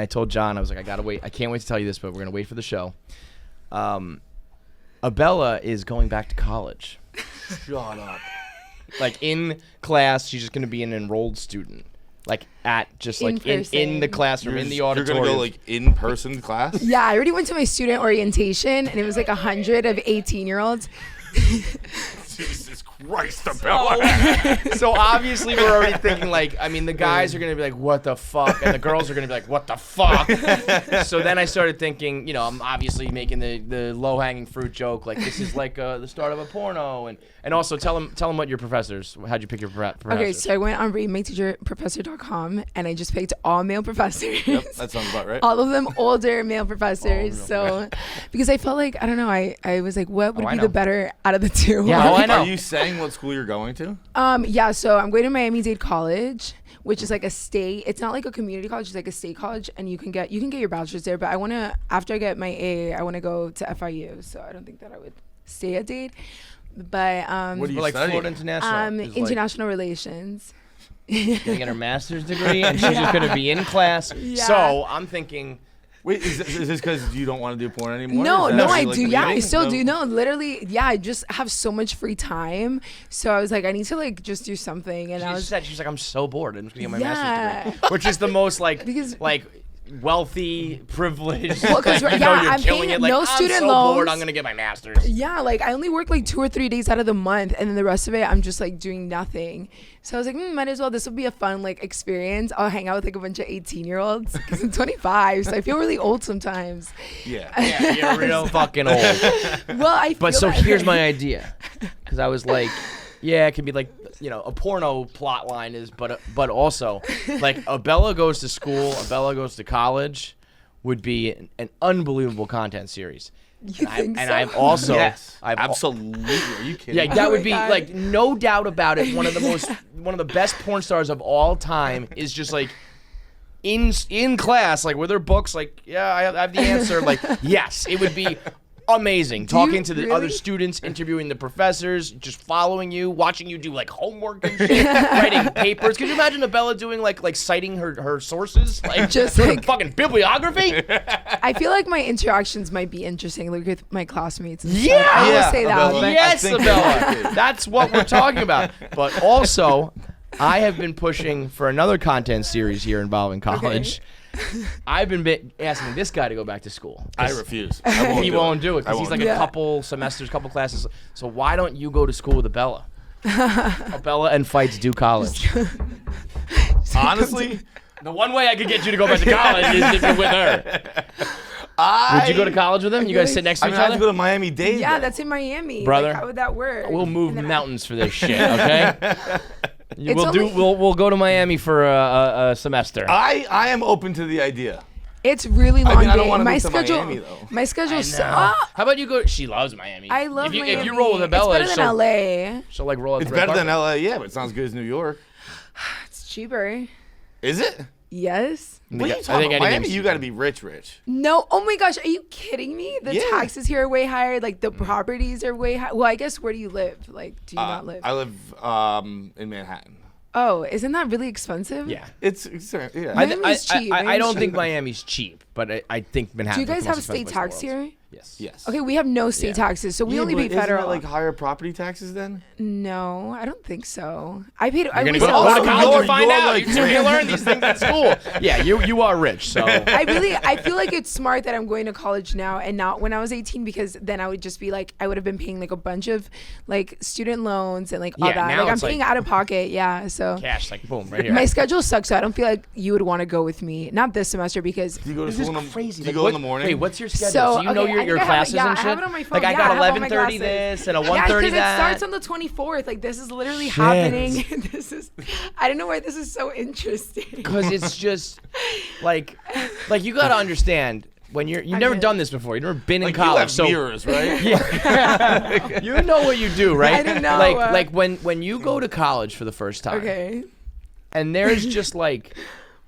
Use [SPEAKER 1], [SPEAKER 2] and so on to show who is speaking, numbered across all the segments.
[SPEAKER 1] I told John, I was like, I gotta wait. I can't wait to tell you this, but we're gonna wait for the show. Abella is going back to college.
[SPEAKER 2] Shut up.
[SPEAKER 1] Like in class, she's just gonna be an enrolled student. Like at just like in the classroom, in the auditorium.
[SPEAKER 2] You're gonna go like in person class?
[SPEAKER 3] Yeah, I already went to my student orientation, and it was like 100 of 18-year-olds.
[SPEAKER 2] Jesus Christ, Abella.
[SPEAKER 1] So obviously we're already thinking like, I mean, the guys are going to be like, what the fuck? And the girls are going to be like, what the fuck? So then I started thinking, you know, I'm obviously making the low-hanging fruit joke. Like, this is like the start of a porno. And also tell them what your professors, how'd you pick your professors?
[SPEAKER 3] Okay, so I went on ratemyteacherprofessor.com, and I just picked all male professors.
[SPEAKER 2] Yep, that sounds about right.
[SPEAKER 3] All of them older male professors. So, because I felt like, I don't know, I was like, what would be the better out of the two?
[SPEAKER 1] Yeah, I know.
[SPEAKER 2] Are you saying what school you're going to?
[SPEAKER 3] Yeah, so I'm going to Miami-Dade College, which is like a state. It's not like a community college, it's like a state college, and you can get your bachelor's there. But I want to, after I get my A, I want to go to FIU. So I don't think that I would stay at Dade. But
[SPEAKER 2] what do you
[SPEAKER 1] like
[SPEAKER 2] study?
[SPEAKER 1] Florida International.
[SPEAKER 3] International relations.
[SPEAKER 1] Gonna get her master's degree, and she's just gonna be in class.
[SPEAKER 3] Yeah.
[SPEAKER 1] So I'm thinking.
[SPEAKER 2] Wait, is this because you don't want to do porn anymore?
[SPEAKER 3] No, I
[SPEAKER 2] like
[SPEAKER 3] do. Yeah, I still
[SPEAKER 2] No.
[SPEAKER 3] do. No, literally, yeah, I just have so much free time. So I was like, I need to like just do something. And
[SPEAKER 1] She's like, I'm so bored. I'm just gonna get my
[SPEAKER 3] Yeah.
[SPEAKER 1] master's degree, which is the most like
[SPEAKER 3] Because-
[SPEAKER 1] wealthy, privileged.
[SPEAKER 3] Well, 'cause
[SPEAKER 1] like,
[SPEAKER 3] yeah,
[SPEAKER 1] you're
[SPEAKER 3] I'm
[SPEAKER 1] killing
[SPEAKER 3] paying
[SPEAKER 1] it. Like,
[SPEAKER 3] no
[SPEAKER 1] I'm
[SPEAKER 3] student
[SPEAKER 1] so
[SPEAKER 3] loans.
[SPEAKER 1] bored. I'm gonna get my master's.
[SPEAKER 3] Yeah, like I only work like 2 or 3 days out of the month, and then the rest of it I'm just like doing nothing. So I was like, might as well. This will be a fun like experience. I'll hang out with like a bunch of 18-year-olds because I'm 25, so I feel really old sometimes.
[SPEAKER 2] Yeah.
[SPEAKER 1] You're real fucking old.
[SPEAKER 3] Well, I.
[SPEAKER 1] But
[SPEAKER 3] feel
[SPEAKER 1] so
[SPEAKER 3] that
[SPEAKER 1] here's
[SPEAKER 3] way.
[SPEAKER 1] my idea, because I was like, yeah, it could be like, you know, a porno plot line is, but also like Abella goes to school, Abella goes to college, would be an unbelievable content series.
[SPEAKER 3] You think so?
[SPEAKER 1] And I've also,
[SPEAKER 2] Yes, absolutely. Are you kidding?
[SPEAKER 1] yeah, that
[SPEAKER 3] Oh
[SPEAKER 1] would
[SPEAKER 3] my
[SPEAKER 1] be
[SPEAKER 3] God.
[SPEAKER 1] like no doubt about it. One of the best porn stars of all time is just like in class, like with her books, like I have the answer. Like yes, it would be amazing. Talking to the other students, interviewing the professors, just following you, watching you do like homework and shit, writing papers. Could you imagine Abella doing like citing her sources, like
[SPEAKER 3] Just
[SPEAKER 1] doing
[SPEAKER 3] like-
[SPEAKER 1] fucking bibliography?
[SPEAKER 3] I feel like my interactions might be interesting, like with my classmates. And
[SPEAKER 1] Yeah!
[SPEAKER 3] stuff. I will
[SPEAKER 2] Yeah,
[SPEAKER 3] say that.
[SPEAKER 2] Abella.
[SPEAKER 3] But
[SPEAKER 1] Yes,
[SPEAKER 2] I think
[SPEAKER 1] Abella. That's what we're talking about. But also, I have been pushing for another content series here involving college. I've been asking this guy to go back to school.
[SPEAKER 2] I refuse.
[SPEAKER 1] He won't do it because he's like
[SPEAKER 3] Yeah.
[SPEAKER 1] a couple semesters, couple classes. So why don't you go to school with Abella? Abella and Fights do college.
[SPEAKER 2] Honestly,
[SPEAKER 1] The one way I could get you to go back to college is if you're with her. Would you go to college with him? You guys sit next to
[SPEAKER 2] I
[SPEAKER 1] each
[SPEAKER 2] mean, I have to
[SPEAKER 1] other?
[SPEAKER 2] go to Miami-Dade.
[SPEAKER 3] yeah,
[SPEAKER 2] though.
[SPEAKER 3] that's in Miami.
[SPEAKER 1] Brother,
[SPEAKER 3] Like, how would that work?
[SPEAKER 1] We'll move
[SPEAKER 3] And then
[SPEAKER 1] mountains for this shit, okay?
[SPEAKER 3] It's
[SPEAKER 1] We'll
[SPEAKER 3] only-
[SPEAKER 1] We'll go to Miami for a semester.
[SPEAKER 2] I am open to the idea.
[SPEAKER 3] It's really long
[SPEAKER 2] I mean, I don't
[SPEAKER 3] day.
[SPEAKER 2] wanna
[SPEAKER 3] my
[SPEAKER 2] move to
[SPEAKER 3] schedule,
[SPEAKER 2] Miami, though.
[SPEAKER 3] my schedule's so.
[SPEAKER 1] How about you go? She loves Miami.
[SPEAKER 3] I love
[SPEAKER 1] if you,
[SPEAKER 3] Miami.
[SPEAKER 1] If you roll with Abella,
[SPEAKER 3] it's better than LA.
[SPEAKER 1] she'll like roll.
[SPEAKER 2] It's better than LA, yeah, but it's not as good as New York.
[SPEAKER 3] It's cheaper.
[SPEAKER 2] Is it?
[SPEAKER 3] Yes.
[SPEAKER 2] What are you
[SPEAKER 1] I
[SPEAKER 2] talking
[SPEAKER 1] think
[SPEAKER 2] about? Miami,
[SPEAKER 1] anything's
[SPEAKER 2] you got to be rich.
[SPEAKER 3] No. Oh my gosh. Are you kidding me? The
[SPEAKER 2] Yeah.
[SPEAKER 3] taxes here are way higher. Like the properties are way high. Well, I guess where do you live? Like, do you not live?
[SPEAKER 2] I live in Manhattan.
[SPEAKER 3] Oh, isn't that really expensive?
[SPEAKER 1] Yeah.
[SPEAKER 2] It's yeah.
[SPEAKER 3] Miami's cheap.
[SPEAKER 1] I don't
[SPEAKER 3] Miami's
[SPEAKER 1] think
[SPEAKER 3] cheap.
[SPEAKER 1] Miami's cheap, but I think Manhattan.
[SPEAKER 3] Do you guys have state tax here?
[SPEAKER 1] Yes.
[SPEAKER 2] Yes.
[SPEAKER 3] Okay, we have no state taxes, so we only pay
[SPEAKER 2] Isn't
[SPEAKER 3] federal.
[SPEAKER 2] it like higher property taxes then?
[SPEAKER 3] No, I don't think so. I paid. I
[SPEAKER 1] You're
[SPEAKER 3] was
[SPEAKER 1] gonna go to
[SPEAKER 2] Oh,
[SPEAKER 1] college
[SPEAKER 2] you're-
[SPEAKER 1] and find
[SPEAKER 2] you're
[SPEAKER 1] out.
[SPEAKER 2] like
[SPEAKER 1] You learn these things at school. Yeah, you are rich, so.
[SPEAKER 3] I feel like it's smart that I'm going to college now and not when I was 18, because then I would just be like, I would have been paying like a bunch of like student loans and like all
[SPEAKER 1] Yeah,
[SPEAKER 3] that.
[SPEAKER 1] now
[SPEAKER 3] Like I'm
[SPEAKER 1] it's like-
[SPEAKER 3] paying out of pocket. Yeah. So
[SPEAKER 1] Cash, like boom, right here.
[SPEAKER 3] my schedule sucks. So I don't feel like you would want to go with me. Not this semester because
[SPEAKER 2] Do you go to
[SPEAKER 1] This is
[SPEAKER 2] school in the
[SPEAKER 1] crazy.
[SPEAKER 2] Do you
[SPEAKER 1] Like,
[SPEAKER 2] go in the morning?
[SPEAKER 1] Wait, what's your schedule?
[SPEAKER 3] So,
[SPEAKER 1] So you know
[SPEAKER 3] okay, I
[SPEAKER 1] your
[SPEAKER 3] think I have it-
[SPEAKER 1] classes
[SPEAKER 3] yeah,
[SPEAKER 1] and
[SPEAKER 3] I
[SPEAKER 1] shit?
[SPEAKER 3] have it on my phone.
[SPEAKER 1] Like I
[SPEAKER 3] Yeah,
[SPEAKER 1] got
[SPEAKER 3] I have all my
[SPEAKER 1] 11:30
[SPEAKER 3] classes.
[SPEAKER 1] this and a
[SPEAKER 3] yeah,
[SPEAKER 1] 1:30
[SPEAKER 3] because it
[SPEAKER 1] that.
[SPEAKER 3] starts on the 24th. Like this is literally happening. This is. I don't know why this is so interesting.
[SPEAKER 1] Because it's just like you gotta understand when you've never done this before. You've never been in
[SPEAKER 2] Like
[SPEAKER 1] college,
[SPEAKER 2] you have
[SPEAKER 1] so
[SPEAKER 2] mirrors, right?
[SPEAKER 1] yeah, you know what you do, right?
[SPEAKER 3] I didn't know.
[SPEAKER 1] Like when you go to college for the first time,
[SPEAKER 3] Okay.
[SPEAKER 1] and there's just like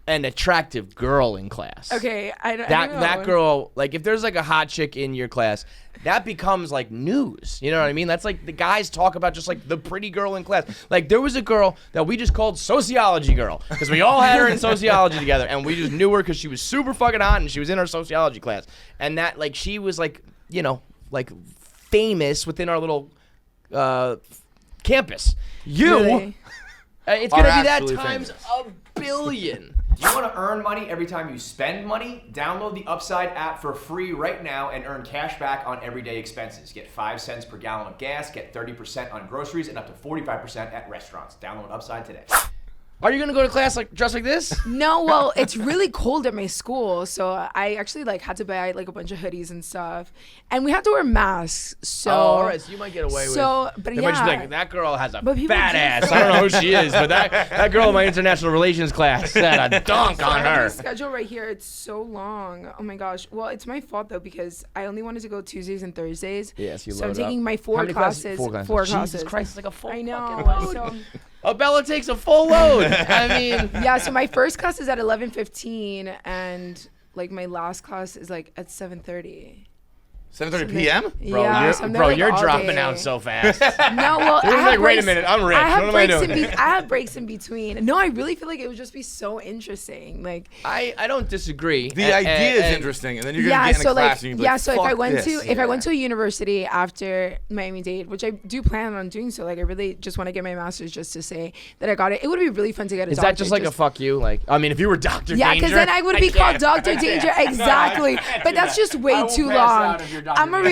[SPEAKER 1] an attractive girl in class.
[SPEAKER 3] Okay, I don't know.
[SPEAKER 1] That girl, like if there's like a hot chick in your class, that becomes like news. You know what I mean? That's like the guys talk about just like the pretty girl in class. Like there was a girl that we just called sociology girl because we all had her in sociology together, and we just knew her because she was super fucking hot and she was in our sociology class. And that like she was like, you know, like famous within our little campus. You,
[SPEAKER 3] Really?
[SPEAKER 1] it's gonna be that
[SPEAKER 2] absolutely
[SPEAKER 1] times
[SPEAKER 2] famous.
[SPEAKER 1] a billion.
[SPEAKER 4] Do you want to earn money every time you spend money? Download the Upside app for free right now and earn cash back on everyday expenses. Get 5 cents per gallon of gas, get 30% on groceries, and up to 45% at restaurants. Download Upside today.
[SPEAKER 1] Are you gonna go to class like dressed like this?
[SPEAKER 3] No, well, it's really cold at my school, so I actually like had to buy like a bunch of hoodies and stuff, and we have to wear masks. So,
[SPEAKER 1] all right, so you might get away with.
[SPEAKER 3] but
[SPEAKER 1] They might just be
[SPEAKER 3] yeah,
[SPEAKER 1] like, that girl has a
[SPEAKER 3] But people
[SPEAKER 1] fat
[SPEAKER 3] do
[SPEAKER 1] ass. I don't know who she is, but that girl in my international relations class had a dunk on
[SPEAKER 3] I have
[SPEAKER 1] her.
[SPEAKER 3] my schedule right here. It's so long. Oh my gosh. Well, it's my fault though because I only wanted to go Tuesdays and Thursdays.
[SPEAKER 1] Yes, you
[SPEAKER 3] So I'm
[SPEAKER 1] load up.
[SPEAKER 3] taking my
[SPEAKER 1] How
[SPEAKER 3] four
[SPEAKER 1] many
[SPEAKER 3] classes. Four
[SPEAKER 1] Jesus
[SPEAKER 3] classes.
[SPEAKER 1] Christ, it's like a full
[SPEAKER 3] I
[SPEAKER 1] fucking
[SPEAKER 3] know.
[SPEAKER 1] load.
[SPEAKER 3] So
[SPEAKER 1] Abella takes a full load. I mean,
[SPEAKER 3] yeah. So my first class is at 11:15, and like my last class is like at 7:30.
[SPEAKER 2] 7:30 p.m.
[SPEAKER 1] bro,
[SPEAKER 3] Yeah, so I'm there, like,
[SPEAKER 1] you're
[SPEAKER 3] all
[SPEAKER 1] dropping
[SPEAKER 3] day.
[SPEAKER 1] out so fast.
[SPEAKER 3] No, well,
[SPEAKER 1] You're
[SPEAKER 3] I have
[SPEAKER 1] like, wait a
[SPEAKER 3] breaks-
[SPEAKER 1] minute, I'm rich.
[SPEAKER 3] I have
[SPEAKER 1] What am I
[SPEAKER 3] breaks
[SPEAKER 1] doing?
[SPEAKER 3] I have breaks in between. No, I really feel like it would just be so interesting. Like,
[SPEAKER 1] I don't disagree.
[SPEAKER 2] The idea is interesting, and then you're gonna get in a class and you're like,
[SPEAKER 3] so if I
[SPEAKER 2] "Fuck
[SPEAKER 3] went
[SPEAKER 2] this."
[SPEAKER 3] to if I went to a university after Miami-Dade, which I do plan on doing, so like I really just want to get my master's just to say that I got it. It would be really fun to get a
[SPEAKER 1] Is
[SPEAKER 3] doctorate.
[SPEAKER 1] that just like a fuck you? Like, I mean, if you were Dr.
[SPEAKER 3] Yeah,
[SPEAKER 1] Danger.
[SPEAKER 3] because then I would be called Dr. Danger. Exactly. But that's just way
[SPEAKER 1] will
[SPEAKER 3] too
[SPEAKER 1] pass
[SPEAKER 3] long.
[SPEAKER 1] out if you're Dr.
[SPEAKER 3] I'm a
[SPEAKER 1] Danger.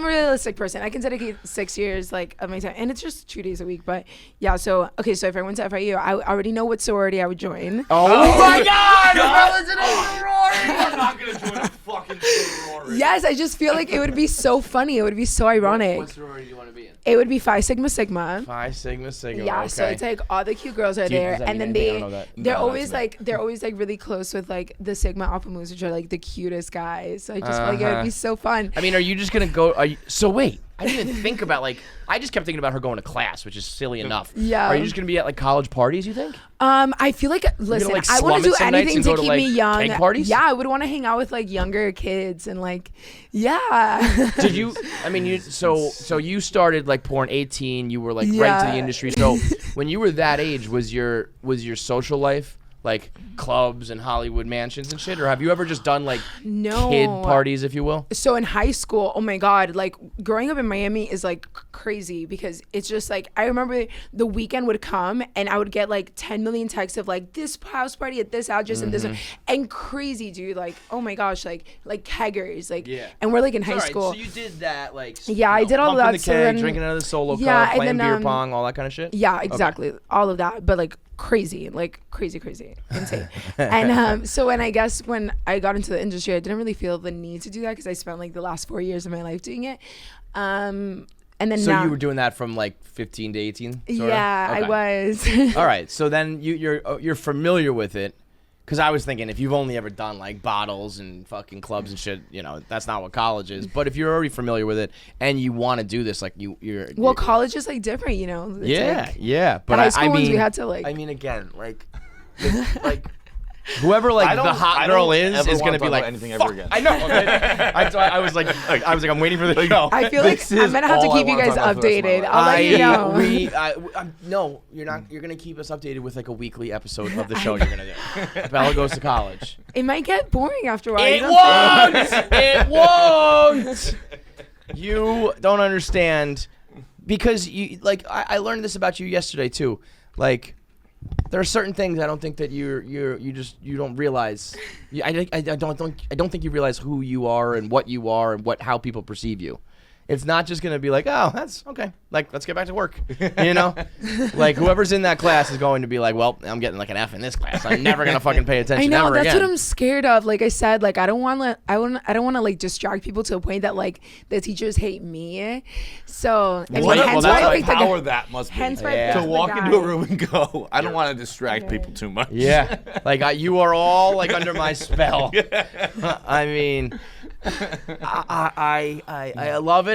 [SPEAKER 3] realistic person. I can dedicate 6 years like of my time, and it's just 2 days a week. But yeah, so okay, so if I went to FIU, I already know what sorority I would join.
[SPEAKER 1] Oh my God! Abella's in a
[SPEAKER 2] I'm not gonna join a fucking sorority.
[SPEAKER 3] Yes, I just feel like it would be so funny. It would be so ironic.
[SPEAKER 1] What sorority do you want to be in?
[SPEAKER 3] It would be Phi Sigma Sigma.
[SPEAKER 1] Phi Sigma Sigma.
[SPEAKER 3] Yeah,
[SPEAKER 1] okay.
[SPEAKER 3] so it's like all the cute girls are
[SPEAKER 1] Do you-
[SPEAKER 3] there,
[SPEAKER 1] does that
[SPEAKER 3] and
[SPEAKER 1] mean
[SPEAKER 3] then
[SPEAKER 1] anything? I don't know that.
[SPEAKER 3] they're
[SPEAKER 2] No,
[SPEAKER 3] always
[SPEAKER 2] that's
[SPEAKER 3] like really close with like the Sigma Alpha Moons, which are like the cutest guys. So I just feel like it would be so fun.
[SPEAKER 1] I mean, are you just gonna go? So wait, I didn't even think about like. I just kept thinking about her going to class, which is silly enough.
[SPEAKER 3] Yeah.
[SPEAKER 1] Are you just gonna be at like college parties? You think?
[SPEAKER 3] I feel like listen,
[SPEAKER 1] like,
[SPEAKER 3] I
[SPEAKER 1] slum
[SPEAKER 3] want to
[SPEAKER 1] it
[SPEAKER 3] do
[SPEAKER 1] some nights
[SPEAKER 3] anything
[SPEAKER 1] and
[SPEAKER 3] to
[SPEAKER 1] go to,
[SPEAKER 3] keep
[SPEAKER 1] like,
[SPEAKER 3] me young.
[SPEAKER 1] keg parties?
[SPEAKER 3] Yeah, I would want to hang out with like younger kids and like, yeah.
[SPEAKER 1] Did you? I mean, so you started like porn 18. You were like right to
[SPEAKER 3] Yeah.
[SPEAKER 1] the industry. So when you were that age, was your social life like clubs and Hollywood mansions and shit, or have you ever just done like
[SPEAKER 3] No.
[SPEAKER 1] kid parties, if you will?
[SPEAKER 3] So in high school, oh my God, like growing up in Miami is like crazy because it's just like, I remember the weekend would come and I would get like 10 million texts of like this house party at this address and this one, and crazy, dude. Like, oh my gosh, like keggers, like,
[SPEAKER 1] Yeah.
[SPEAKER 3] and we're like in high
[SPEAKER 1] All right,
[SPEAKER 3] school.
[SPEAKER 1] so you did that, like
[SPEAKER 3] Yeah, I did all
[SPEAKER 1] pumping
[SPEAKER 3] that,
[SPEAKER 1] the
[SPEAKER 3] so
[SPEAKER 1] keg,
[SPEAKER 3] then-
[SPEAKER 1] drinking another solo
[SPEAKER 3] Yeah,
[SPEAKER 1] cup,
[SPEAKER 3] and
[SPEAKER 1] playing
[SPEAKER 3] then,
[SPEAKER 1] beer pong, all that kind of shit.
[SPEAKER 3] Yeah, exactly. All of that, but like crazy, insane. And so when I got into the industry, I didn't really feel the need to do that because I spent like the last 4 years of my life doing it. And then
[SPEAKER 1] So
[SPEAKER 3] now,
[SPEAKER 1] you were doing that from like 15 to 18? Sorta?
[SPEAKER 3] yeah,
[SPEAKER 1] Okay.
[SPEAKER 3] I was.
[SPEAKER 1] All right, so then you're familiar with it, because I was thinking if you've only ever done like bottles and fucking clubs and shit, you know, that's not what college is. But if you're already familiar with it and you want to do this, like you're
[SPEAKER 3] Well, college is like different, you know. It's
[SPEAKER 1] yeah,
[SPEAKER 3] like,
[SPEAKER 1] yeah. But
[SPEAKER 3] high school
[SPEAKER 1] I
[SPEAKER 3] ones,
[SPEAKER 1] mean,
[SPEAKER 3] we had to, like-
[SPEAKER 1] I mean, again, like whoever like
[SPEAKER 2] I
[SPEAKER 1] the
[SPEAKER 2] don't-
[SPEAKER 1] hot
[SPEAKER 2] I
[SPEAKER 1] girl
[SPEAKER 2] don't
[SPEAKER 1] is
[SPEAKER 2] ever
[SPEAKER 1] is
[SPEAKER 2] wanna
[SPEAKER 1] gonna be
[SPEAKER 2] talk
[SPEAKER 1] like
[SPEAKER 2] about anything
[SPEAKER 1] Fuck.
[SPEAKER 2] ever again.
[SPEAKER 1] I know. I was like, I'm waiting for the show.
[SPEAKER 3] I feel like
[SPEAKER 2] This
[SPEAKER 3] I'm
[SPEAKER 2] is
[SPEAKER 3] gonna have to
[SPEAKER 2] all I
[SPEAKER 3] keep you
[SPEAKER 2] wanna
[SPEAKER 3] guys
[SPEAKER 2] talk about for the rest of my
[SPEAKER 3] updated.
[SPEAKER 2] life.
[SPEAKER 3] I'll let you know.
[SPEAKER 1] No, you're not. You're gonna keep us updated with like a weekly episode of the show you're gonna do. Bella goes to college.
[SPEAKER 3] It might get boring after a while.
[SPEAKER 1] It
[SPEAKER 3] you don't
[SPEAKER 1] won't.
[SPEAKER 3] think?
[SPEAKER 1] It won't. You don't understand, because you like. I learned this about you yesterday too. Like, there are certain things I don't think that you don't realize. I don't think you realize who you are and what you are and how people perceive you. It's not just gonna be like, oh, that's okay. Like, let's get back to work. You know, like whoever's in that class is going to be like, well, I'm getting like an F in this class. I'm never gonna fucking pay attention.
[SPEAKER 3] I know,
[SPEAKER 1] ever
[SPEAKER 3] that's
[SPEAKER 1] again.
[SPEAKER 3] what I'm scared of. Like I said, like I don't want to like distract people to a point that like the teachers hate me. So I mean,
[SPEAKER 2] Well,
[SPEAKER 3] hence
[SPEAKER 2] that's
[SPEAKER 3] why I
[SPEAKER 2] what
[SPEAKER 3] picked the
[SPEAKER 2] power
[SPEAKER 3] guy.
[SPEAKER 2] that must be.
[SPEAKER 3] Hence why I
[SPEAKER 1] Yeah.
[SPEAKER 3] picked
[SPEAKER 2] To
[SPEAKER 3] the
[SPEAKER 2] walk
[SPEAKER 3] guy.
[SPEAKER 2] into a room and go, I don't want to distract people too much.
[SPEAKER 1] Yeah, like you are all like under my spell. I mean, I love it.